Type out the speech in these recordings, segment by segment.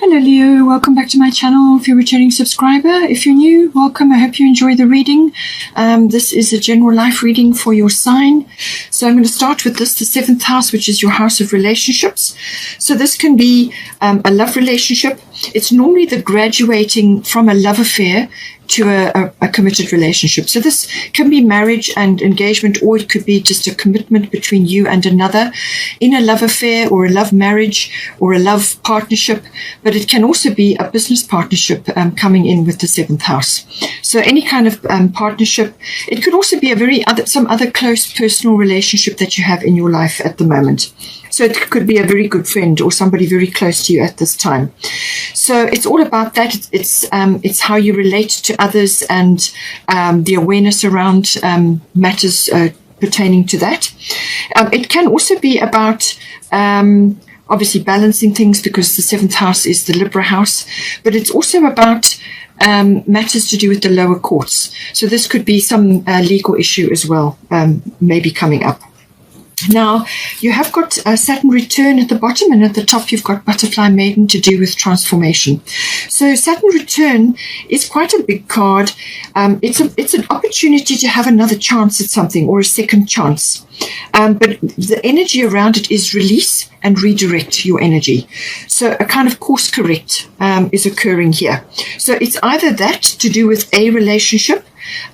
Hello Leo, welcome back to my channel. If you're a returning subscriber, if you're new, welcome. I hope you enjoy the reading. This is a general life reading for your sign. So I'm going to start with this, the 7th house, which is your house of relationships. So this can be a love relationship. It's normally the graduating from a love affair to a committed relationship. So this can be marriage and engagement, or it could be just a commitment between you and another in a love affair or a love marriage or a love partnership. But it can also be a business partnership coming in with the 7th house. So any kind of partnership. It could also be some other close personal relationship that you have in your life at the moment. So it could be a very good friend or somebody very close to you at this time. So it's all about that. It's how you relate to others and the awareness around matters pertaining to that. It can also be about obviously balancing things, because the 7th house is the Libra house, but it's also about matters to do with the lower courts. So this could be some legal issue as well, maybe coming up. Now, you have got Saturn return at the bottom, and at the top you've got butterfly maiden to do with transformation. So Saturn return is quite a big card. It's an opportunity to have another chance at something, or a second chance. But the energy around it is release and redirect your energy. So a kind of course correct is occurring here. So it's either that to do with a relationship,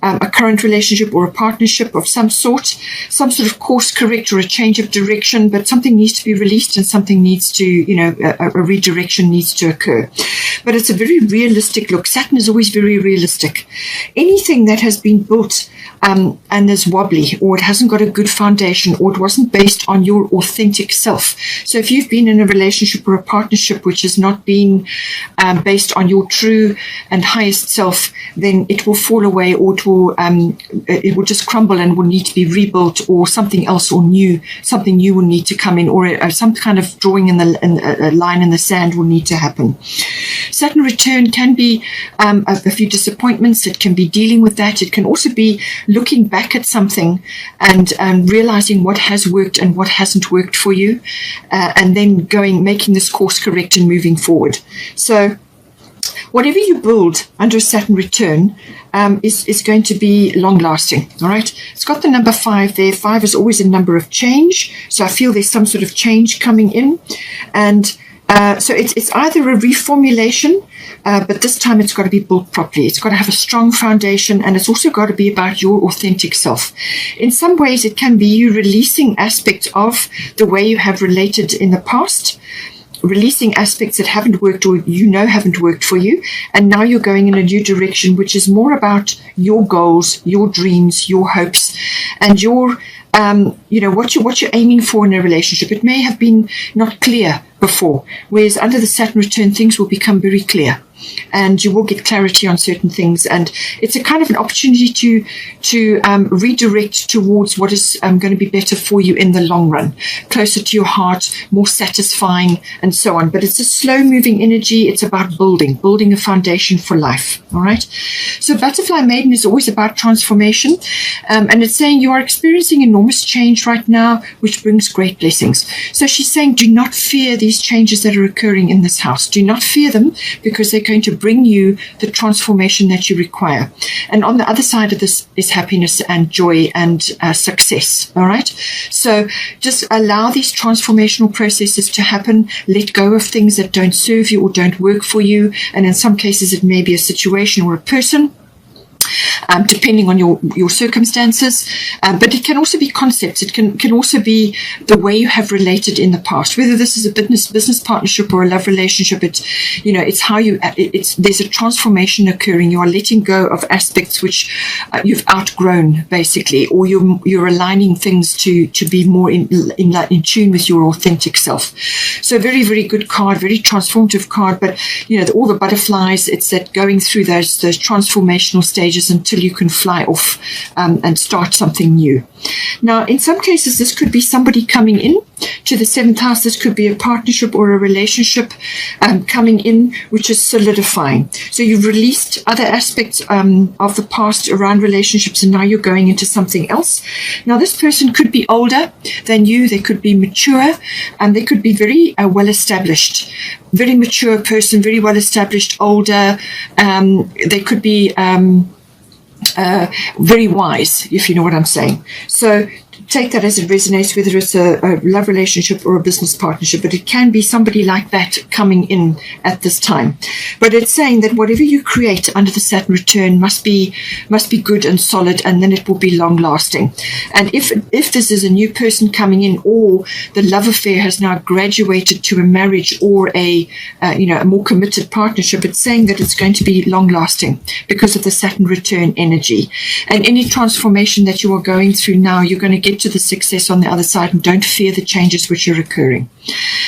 a current relationship or a partnership of some sort of course correct or a change of direction, but something needs to be released and something needs to, a redirection needs to occur. But it's a very realistic look. Saturn is always very realistic. Anything that has been built and is wobbly, or it hasn't got a good foundation, or it wasn't based on your authentic self. So if you've been in a relationship or a partnership which has not been based on your true and highest self, then it will fall away, or it will just crumble and will need to be rebuilt, or something else or something new will need to come in, or some kind of drawing in a line in the sand will need to happen. Saturn return can be a few disappointments. It can be dealing with that. It can also be looking back at something and realizing what has worked and what hasn't worked for you, and then making this course correct and moving forward. So whatever you build under a Saturn return is going to be long-lasting, all right? It's got the number 5 there. 5 is always a number of change, so I feel there's some sort of change coming in. And so it's either a reformulation, but this time it's got to be built properly. It's got to have a strong foundation, and it's also got to be about your authentic self. In some ways, it can be you releasing aspects of the way you have related in the past, releasing aspects that haven't worked or haven't worked for you, and now you're going in a new direction, which is more about your goals, your dreams, your hopes, and your what you're aiming for in a relationship. It may have been not clear before, whereas under the Saturn return things will become very clear, and you will get clarity on certain things, and it's a kind of an opportunity to redirect towards what is going to be better for you in the long run, closer to your heart, more satisfying, and so on. But it's a slow moving energy. It's about building a foundation for life. All right. So butterfly maiden is always about transformation, and it's saying you are experiencing enormous change right now, which brings great blessings. So she's saying, do not fear these changes that are occurring in this house. Do not fear them, because they're going to bring you the transformation that you require. And on the other side of this is happiness and joy and success. All right. So just allow these transformational processes to happen. Let go of things that don't serve you or don't work for you. And in some cases, it may be a situation or a person, depending on your circumstances, but it can also be concepts. It can also be the way you have related in the past, whether this is a business partnership or a love relationship. It's how there's a transformation occurring. You are letting go of aspects which you've outgrown, basically, or you're aligning things to be more in tune with your authentic self. So very, very good card, very transformative card. But all the butterflies, it's that going through those transformational stages changes until you can fly off and start something new. Now, in some cases, this could be somebody coming in to the 7th house. This could be a partnership or a relationship coming in, which is solidifying. So you've released other aspects of the past around relationships, and now you're going into something else. Now, this person could be older than you. They could be mature, and they could be very well established. Very mature person, very well established, older. They could be very wise, if you know what I'm saying. So take that as it resonates, whether it's a love relationship or a business partnership, but it can be somebody like that coming in at this time. But it's saying that whatever you create under the Saturn return must be good and solid, and then it will be long lasting. And if this is a new person coming in, or the love affair has now graduated to a marriage or a more committed partnership, it's saying that it's going to be long lasting because of the Saturn return energy. And any transformation that you are going through now, you're going to get to the success on the other side, and don't fear the changes which are occurring.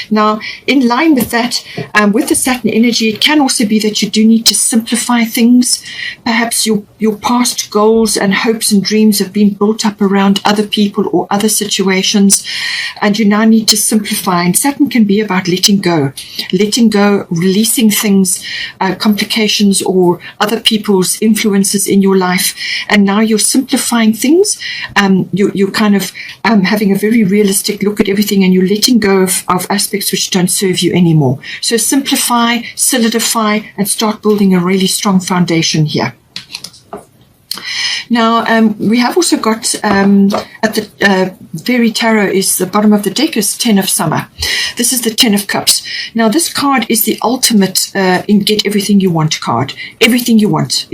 Now, in line with that, with the Saturn energy, it can also be that you do need to simplify things. Perhaps your past goals and hopes and dreams have been built up around other people or other situations, and you now need to simplify. And Saturn can be about letting go, releasing things, complications or other people's influences in your life. And now you're simplifying things. You're kind of having a very realistic look at everything, and you're letting go of aspects which don't serve you anymore. So simplify, solidify, and start building a really strong foundation here. Now, we have also got at the Fairy Tarot is the bottom of the deck is 10 of Summer. This is the 10 of Cups. Now, this card is the ultimate in get everything you want card. Everything you want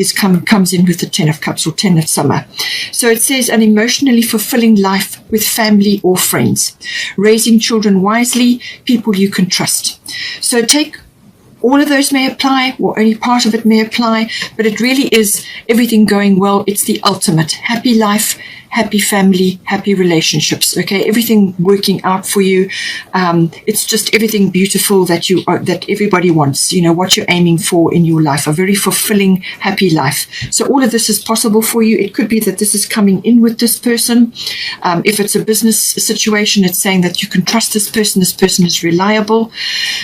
comes in with the 10 of Cups or 10 of Summer. So it says an emotionally fulfilling life with family or friends, raising children wisely, people you can trust. So take all of those may apply, or only part of it may apply, but it really is everything going well. It's the ultimate happy life, happy family, happy relationships. Okay, everything working out for you. It's just everything beautiful that that everybody wants. You know what you're aiming for in your life, a very fulfilling, happy life. So all of this is possible for you. It could be that this is coming in with this person. If it's a business situation, it's saying that you can trust this person. This person is reliable,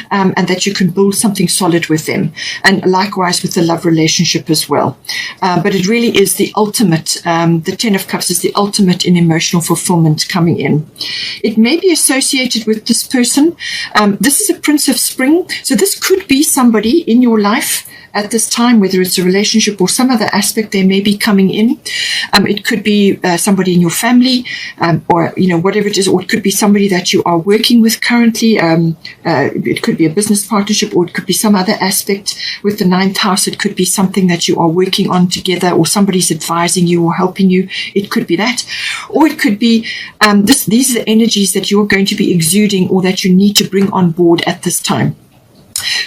and that you can build something solid with them. And likewise with the love relationship as well. But it really is the ultimate. The 10 of Cups is the ultimate in emotional fulfillment coming in. It may be associated with this person. This is a Prince of Spring. So this could be somebody in your life at this time, whether it's a relationship or some other aspect they may be coming in. It could be somebody in your family, or whatever it is, or it could be somebody that you are working with currently. It could be a business partnership, or it could be some other aspect with the 9th house. It could be something that you are working on together, or somebody's advising you or helping you. It could be that, or it could be these are the energies that you're going to be exuding, or that you need to bring on board at this time.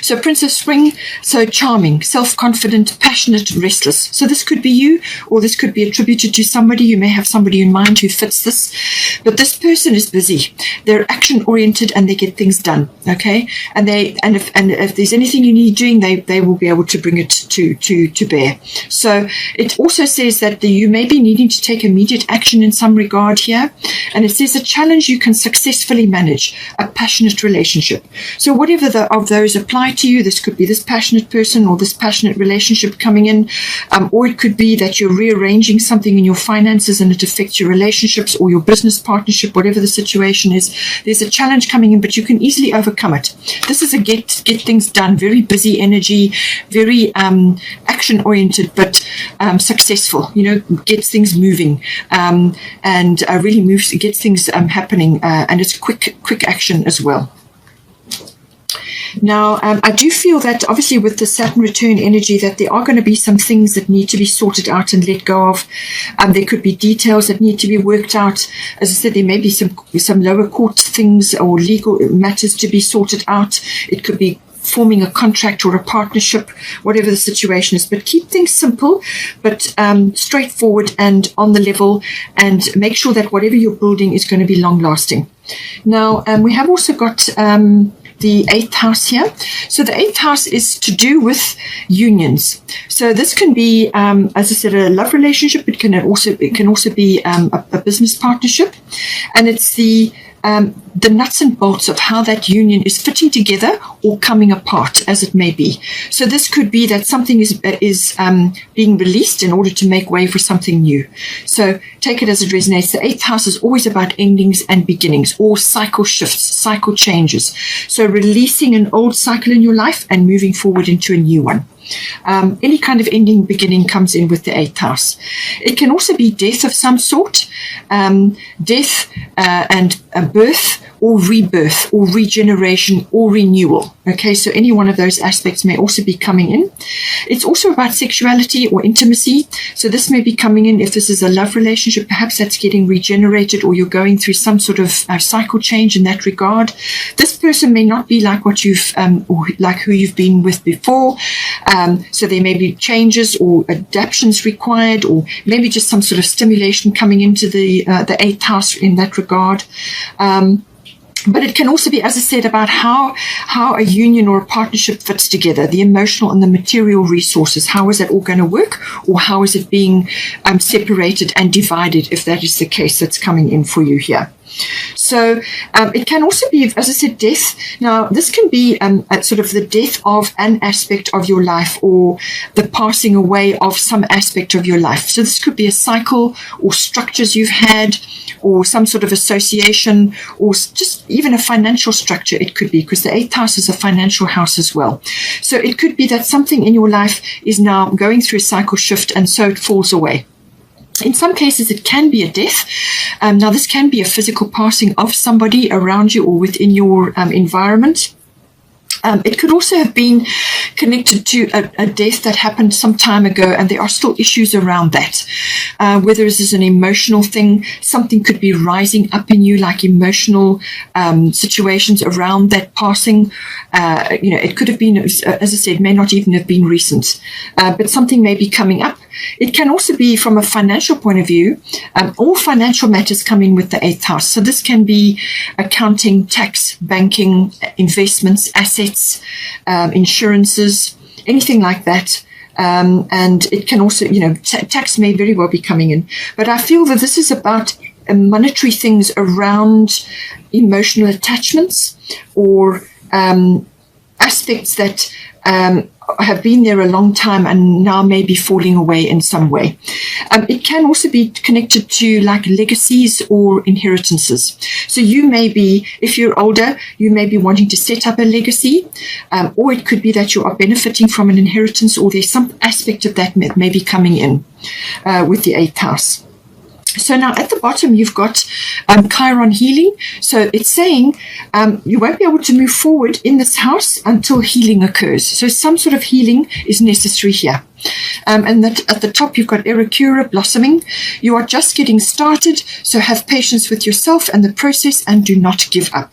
So Prince of Spring, so charming, self-confident, passionate, restless. So this could be you, or this could be attributed to somebody. You may have somebody in mind who fits this, but this person is busy. They're action-oriented and they get things done. Okay, and if there's anything you need doing, they will be able to bring it to bear. So it also says that you may be needing to take immediate action in some regard here, and it says a challenge you can successfully manage, a passionate relationship. So whatever of those apply to you, this could be this passionate person or this passionate relationship coming in, or it could be that you're rearranging something in your finances and it affects your relationships or your business partnership, whatever the situation is. There's a challenge coming in, but you can easily overcome it. This is a get things done, very busy energy, very action oriented, but successful, gets things moving, and really gets things happening, and it's quick action as well. Now, I do feel that obviously with the Saturn return energy that there are going to be some things that need to be sorted out and let go of. There could be details that need to be worked out. As I said, there may be some lower court things or legal matters to be sorted out. It could be forming a contract or a partnership, whatever the situation is. But keep things simple, but straightforward and on the level, and make sure that whatever you're building is going to be long lasting. Now, we have also got the 8th house here. So the 8th house is to do with unions. So this can be, as I said, a love relationship. It can also be a business partnership, and it's the nuts and bolts of how that union is fitting together or coming apart, as it may be. So this could be that something is being released in order to make way for something new. So take it as it resonates. The 8th house is always about endings and beginnings, or cycle shifts, cycle changes. So releasing an old cycle in your life and moving forward into a new one. Any kind of ending, beginning comes in with the 8th house. It can also be death of some sort, death and birth, or rebirth, or regeneration, or renewal. Okay, so any one of those aspects may also be coming in. It's also about sexuality or intimacy. So this may be coming in if this is a love relationship. Perhaps that's getting regenerated, or you're going through some sort of cycle change in that regard. This person may not be like what you've, or like who you've been with before. So there may be changes or adaptations required, or maybe just some sort of stimulation coming into the 8th house in that regard. But it can also be, as I said, about how a union or a partnership fits together, the emotional and the material resources. How is that all going to work, or how is it being separated and divided, if that is the case that's coming in for you here. So it can also be, as I said, death. Now, this can be sort of the death of an aspect of your life, or the passing away of some aspect of your life. So this could be a cycle, or structures you've had, or some sort of association, or just even a financial structure. It could be, because the 8th house is a financial house as well. So it could be that something in your life is now going through a cycle shift, and so it falls away. In some cases, it can be a death. Now, this can be a physical passing of somebody around you or within your environment. It could also have been connected to a death that happened some time ago, and there are still issues around that. Whether this is an emotional thing, something could be rising up in you, like emotional situations around that passing. It could have been, as I said, may not even have been recent, but something may be coming up. It can also be from a financial point of view. All financial matters come in with the 8th house. So this can be accounting, tax, banking, investments, assets, insurances, anything like that. And it can also, tax may very well be coming in. But I feel that this is about monetary things around emotional attachments, or aspects that have been there a long time and now may be falling away in some way. It can also be connected to like legacies or inheritances. So you may be, if you're older, you may be wanting to set up a legacy, or it could be that you are benefiting from an inheritance, or there's some aspect of that may be coming in with the 8th house. So now at the bottom, you've got Chiron healing. So it's saying you won't be able to move forward in this house until healing occurs. So some sort of healing is necessary here. And that at the top, you've got Erekura blossoming. You are just getting started. So have patience with yourself and the process, and do not give up.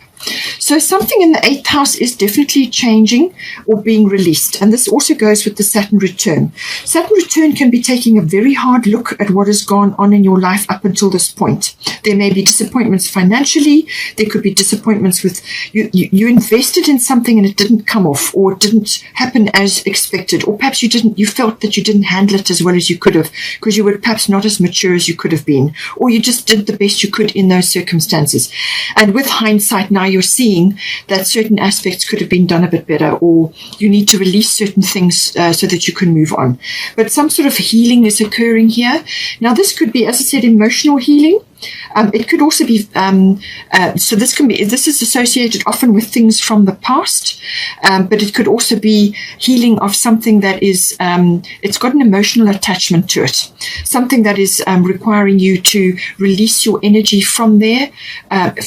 So something in the 8th house is definitely changing or being released. And this also goes with the Saturn return. Saturn return can be taking a very hard look at what has gone on in your life up until this point. There may be disappointments financially. There could be disappointments with you invested in something and it didn't come off, or it didn't happen as expected. Or perhaps you felt that you didn't handle it as well as you could have, because you were perhaps not as mature as you could have been, or you just did the best you could in those circumstances. And with hindsight now, you're seeing that certain aspects could have been done a bit better, or you need to release certain things so that you can move on. But some sort of healing is occurring here. Now, this could be, as I said, emotional healing. It could also be, so this is associated often with things from the past, but it could also be healing of something that is, it's got an emotional attachment to it, something that is requiring you to release your energy from there.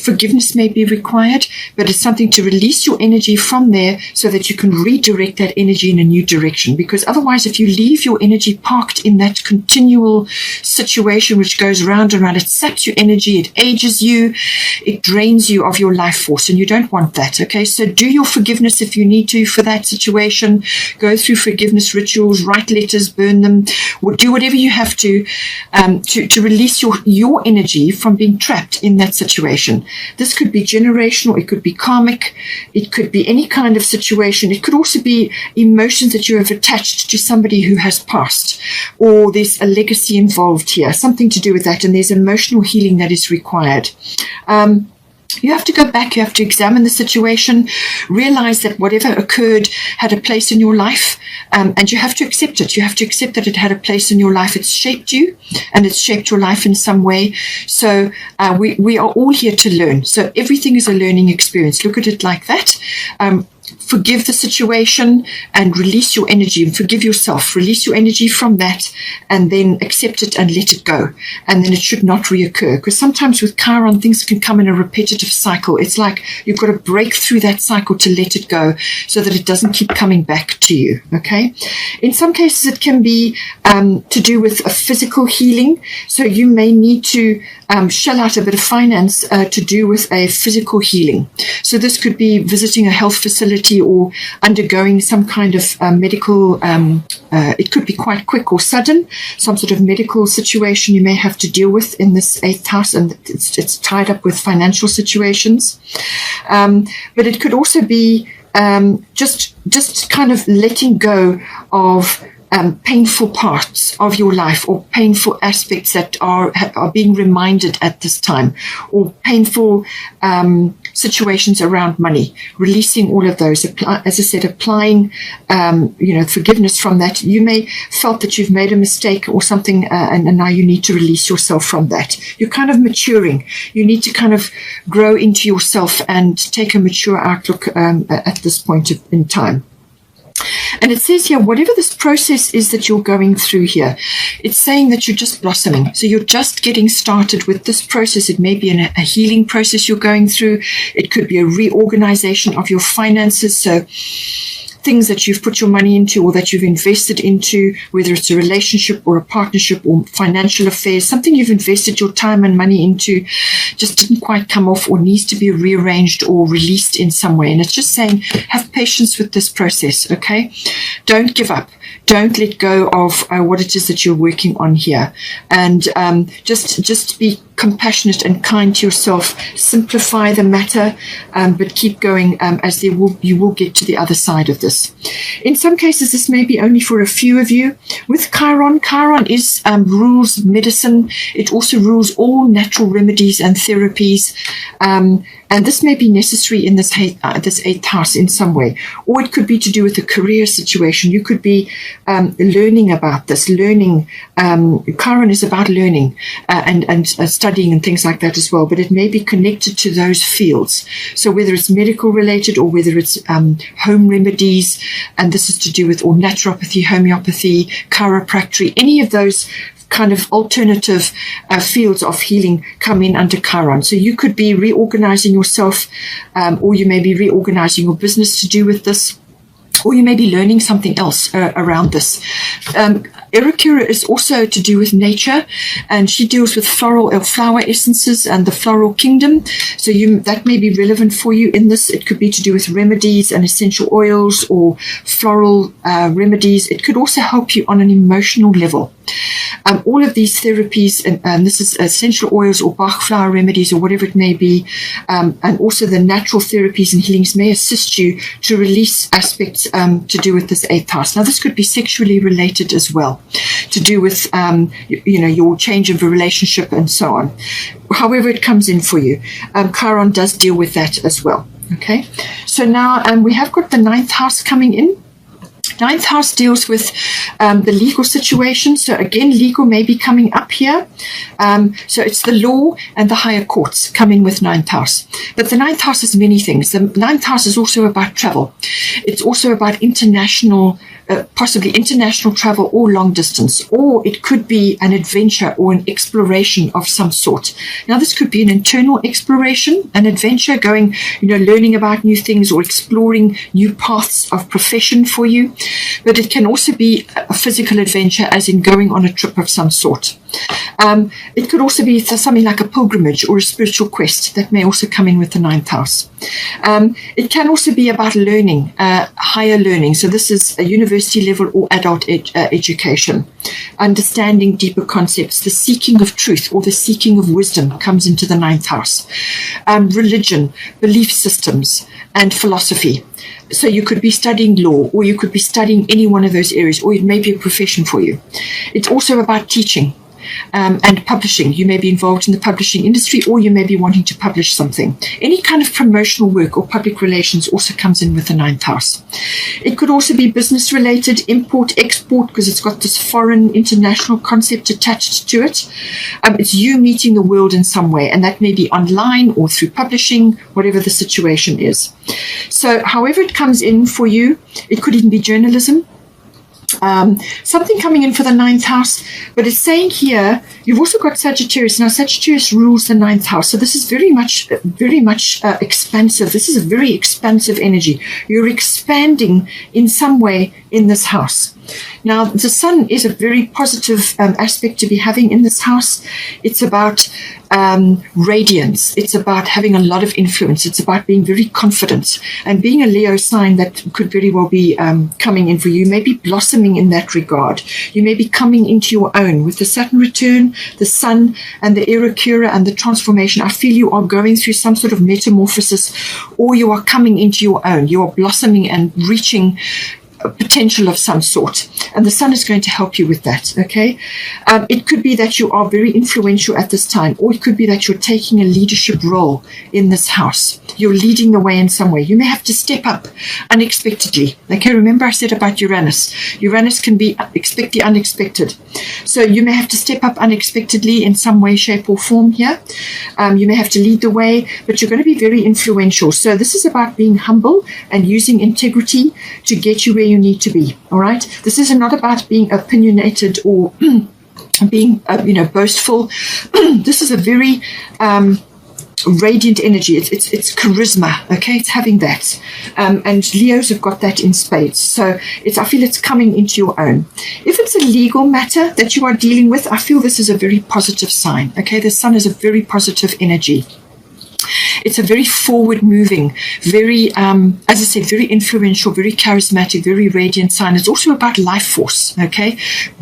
Forgiveness may be required, but it's something to release your energy from there so that you can redirect that energy in a new direction. Because otherwise, if you leave your energy parked in that continual situation which goes round and round, it saps saps your energy, it ages you, it drains you of your life force, and you don't want that. Okay, so do your forgiveness if you need to for that situation. Go through forgiveness rituals, write letters, burn them, or do whatever you have to release your energy from being trapped in that situation. This could be generational, it could be karmic, it could be any kind of situation. It could also be emotions that you have attached to somebody who has passed, or there's a legacy involved here, something to do with that, and there's emotional healing that is required. You have to go back, you have to examine the situation, realize that whatever occurred had a place in your life, and you have to accept it. You have to accept that it had a place in your life. It's shaped you, and it's shaped your life in some way. So we are all here to learn. So everything is a learning experience. Look at it like that. Forgive the situation and release your energy, and forgive yourself. Release your energy from that, and then accept it and let it go. And then it should not reoccur, because sometimes with Chiron, things can come in a repetitive cycle. It's like you've got to break through that cycle to let it go, so that it doesn't keep coming back to you. Okay. In some cases, it can be to do with a physical healing. So you may need to shell out a bit of finance to do with a physical healing. So this could be visiting a health facility or undergoing some kind of medical, it could be quite quick or sudden, some sort of medical situation you may have to deal with in this 8th house, and it's tied up with financial situations. But it could also be just kind of letting go of painful parts of your life, or painful aspects that are being reminded at this time, or painful situations around money. Releasing all of those, as I said, applying forgiveness from that. You may felt that you've made a mistake or something, and now you need to release yourself from that. You're kind of maturing. You need to kind of grow into yourself and take a mature outlook at this point in time. And it says here, whatever this process is that you're going through here, it's saying that you're just blossoming. So you're just getting started with this process. It may be a healing process you're going through. It could be a reorganization of your finances. So things that you've put your money into, or that you've invested into, whether it's a relationship or a partnership or financial affairs, something you've invested your time and money into just didn't quite come off, or needs to be rearranged or released in some way. And it's just saying, have patience with this process, okay? Don't give up. Don't let go of what it is that you're working on here. And just be compassionate and kind to yourself. Simplify the matter, but keep going, as you will get to the other side of this. In some cases, this may be only for a few of you. With Chiron is rules medicine. It also rules all natural remedies and therapies. And this may be necessary in this 8th house in some way. Or it could be to do with a career situation. You could be learning about this. Learning. Chiron is about learning and studying and things like that as well. But it may be connected to those fields. So whether it's medical related, or whether it's home remedies, and this is to do with, or naturopathy, homeopathy, chiropractic, any of those kind of alternative fields of healing come in under Chiron. So you could be reorganizing yourself, or you may be reorganizing your business to do with this, or you may be learning something else around this. Erikura is also to do with nature, and she deals with flower essences and the floral kingdom. So that may be relevant for you in this. It could be to do with remedies and essential oils, or floral remedies. It could also help you on an emotional level. All of these therapies, and this is essential oils or Bach flower remedies, or whatever it may be, and also the natural therapies and healings may assist you to release aspects to do with this 8th house. Now, this could be sexually related as well, to do with your change of a relationship and so on. However it comes in for you, Chiron does deal with that as well. Okay, so now we have got the 9th house coming in. 9th house deals with the legal situation. So again, legal may be coming up here. So it's the law and the higher courts coming with 9th house. But the 9th house is many things. The 9th house is also about travel. It's also about international, possibly international travel or long distance. Or it could be an adventure or an exploration of some sort. Now, this could be an internal exploration, an adventure, going, learning about new things, or exploring new paths of profession for you. But it can also be a physical adventure, as in going on a trip of some sort. It could also be something like a pilgrimage or a spiritual quest that may also come in with the 9th house. It can also be about learning, higher learning. So this is a university level or adult education. Understanding deeper concepts, the seeking of truth or the seeking of wisdom comes into the 9th house. Religion, belief systems, and philosophy. So you could be studying law, or you could be studying any one of those areas, or it may be a profession for you. It's also about teaching. And publishing. You may be involved in the publishing industry, or you may be wanting to publish something. Any kind of promotional work or public relations also comes in with the 9th house. It could also be business related, import, export, because it's got this foreign international concept attached to it. It's you meeting the world in some way, and that may be online or through publishing, whatever the situation is. So however it comes in for you, it could even be journalism. Something coming in for the 9th house, but it's saying here you've also got Sagittarius. Now Sagittarius rules the 9th house, so this is very much expansive. This is a very expansive energy. You're expanding in some way in this house. Now the sun is a very positive aspect to be having in this house. It's about radiance. It's about having a lot of influence. It's about being very confident, and being a Leo sign that could very well be coming in for you. You may be blossoming in that regard. You may be coming into your own with the Saturn return, the sun, and the Era Cura and the transformation. I feel you are going through some sort of metamorphosis, or you are coming into your own. You are blossoming and reaching potential of some sort, and the sun is going to help you with that. Okay, it could be that you are very influential at this time, or it could be that you're taking a leadership role in this house. You're leading the way in some way. You may have to step up unexpectedly. Okay, remember I said about Uranus. Uranus can be expect the unexpected, so you may have to step up unexpectedly in some way, shape, or form here. You may have to lead the way, but you're going to be very influential. So this is about being humble and using integrity to get you where you need to be. All right, this is not about being opinionated or being boastful. This is a very radiant energy. It's charisma. Okay, it's having that, and Leos have got that in spades. So I feel it's coming into your own. If it's a legal matter that you are dealing with, I feel this is a very positive sign. Okay, the sun is a very positive energy. It's a very forward-moving, very, as I said, very influential, very charismatic, very radiant sign. It's also about life force, okay,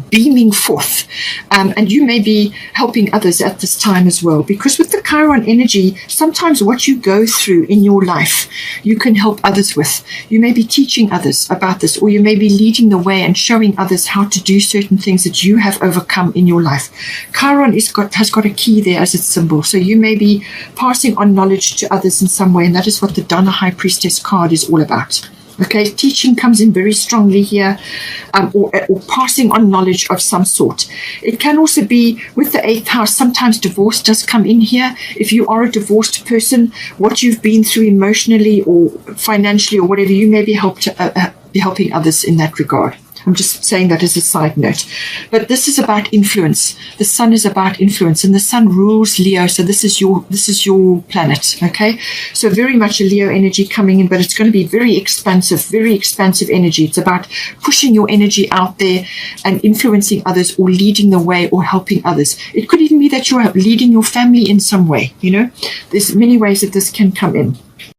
beaming forth. And you may be helping others at this time as well, because with the Chiron energy, sometimes what you go through in your life, you can help others with. You may be teaching others about this, or you may be leading the way and showing others how to do certain things that you have overcome in your life. Chiron has got a key there as its symbol, so you may be passing on knowledge to others in some way, and that is what the Dana High Priestess card is all about. Okay, teaching comes in very strongly here, or passing on knowledge of some sort. It can also be with the 8th house. Sometimes divorce does come in here. If you are a divorced person, what you've been through emotionally or financially or whatever, you may be helping others in that regard. I'm just saying that as a side note. But this is about influence. The sun is about influence, and the sun rules Leo. So this is your planet. Okay. So very much a Leo energy coming in, but it's going to be very expansive energy. It's about pushing your energy out there and influencing others, or leading the way, or helping others. It could even be that you're leading your family in some way. There's many ways that this can come in.